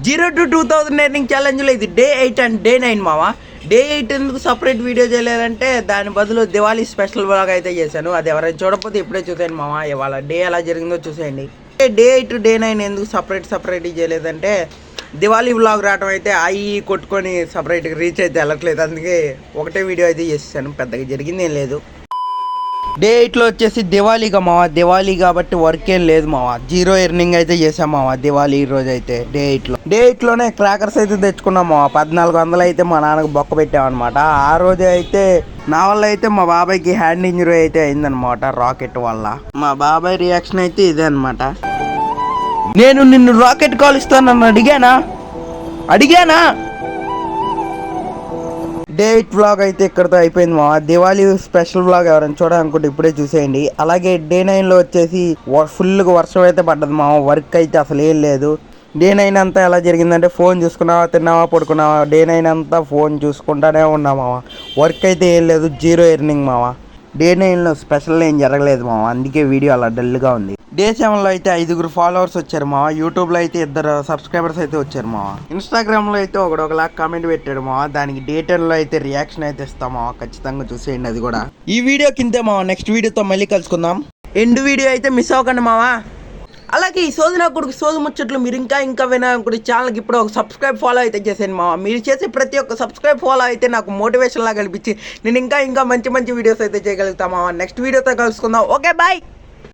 0 to 2000 earning ఛాలెంజ్లో ఇది day 8 and day 9 మావా. Day 8 ఎందుకు సపరేట్ వీడియో చేయలేదంటే దాని బదులు దివాళీ స్పెషల్ వ్లాగ్ అయితే చేశాను. అది ఎవరైనా చూడకపోతే ఇప్పుడే చూసేయండి మావా. ఇవాళ డే ఎలా జరిగిందో చూసేయండి. డే 8 డే 9 ఎందుకు సపరేట్ చేయలేదంటే దివాళీ వ్లాగ్ రావడం అయితే కొట్టుకొని సపరేట్గా రీచ్ అయితే వెళ్ళట్లేదు. అందుకే ఒకటే వీడియో అయితే చేసేసాను. పెద్దగా జరిగింది ఏం లేదు. డే 8లో వచ్చేసి దివాళీగా మావా. దివాళీ కాబట్టి వర్క్ ఏం లేదు మావా. 0 ఎర్నింగ్ అయితే చేసాం మావా దివాళీ ఈ రోజు అయితే. డే 8లోనే క్రాకర్స్ అయితే తెచ్చుకున్నాం మావా. 1400 అయితే మా నాన్నకు బొక్క పెట్టామన్నమాట. ఆ రోజు అయితే నా వల్ల అయితే మా బాబాయ్కి హ్యాండ్ ఇంజరీ అయితే అయిందనమాట రాకెట్ వల్ల. మా బాబాయ్ రియాక్షన్ అయితే ఇదే అనమాట. నేను నిన్ను రాకెట్ కాల్ ఇస్తానని అడిగానా? డే 8 వ్లాగ్ అయితే ఇక్కడతో అయిపోయింది మా. దివాళీ స్పెషల్ వ్లాగ్ ఎవరైనా చూడాలనుకుంటే ఇప్పుడే చూసేయండి. అలాగే డే 9లో వచ్చేసి ఫుల్గా వర్షం అయితే పడ్డది మా. వర్క్ అయితే అసలు ఏం లేదు. డే 9 అంతా ఎలా జరిగిందంటే ఫోన్ చూసుకున్నావా, తిన్నావా, పడుకున్నావా, డే 9 అంతా ఫోన్ చూసుకుంటానే ఉన్నా మావా. వర్క్ అయితే ఏం లేదు. 0 ఎర్నింగ్ మావా. డే 9లో స్పెషల్ ఏం జరగలేదు మావా. అందుకే వీడియో అలా డల్గా ఉంది. డే 7లో అయితే 5 ఫాలోవర్స్ వచ్చారు మావా. యూట్యూబ్లో అయితే 2 సబ్స్క్రైబర్స్ అయితే వచ్చారు మావా. ఇన్స్టాగ్రామ్లో అయితే ఒకలా కామెంట్ పెట్టాడు మావా. దానికి డే 10లో అయితే రియాక్షన్ అయితే ఇస్తాం మావా. ఖచ్చితంగా చూసేయండి అది కూడా. ఈ వీడియో కిందే మావా. నెక్స్ట్ వీడియోతో మళ్ళీ కలుసుకుందాం. ఎండ్ వీడియో అయితే మిస్ అవ్వకండి మావా. అలాగే ఈ సోది కొడుకు సోది ముచ్చట్లు మీరు ఇంకా వినాలనుకుంటే ఛానల్కి ఇప్పుడు ఒక సబ్స్క్రైబ్ ఫాలో అయితే చేసేయండి మావా. మీరు చేసే ప్రతి ఒక్క సబ్స్క్రైబ్ ఫాలో అయితే నాకు మోటివేషన్ లాగా అనిపించి నేను ఇంకా మంచి వీడియోస్ అయితే చేయగలుగుతాం మావా. నెక్స్ట్ వీడియోతో కలుసుకుందాం. Okay bye.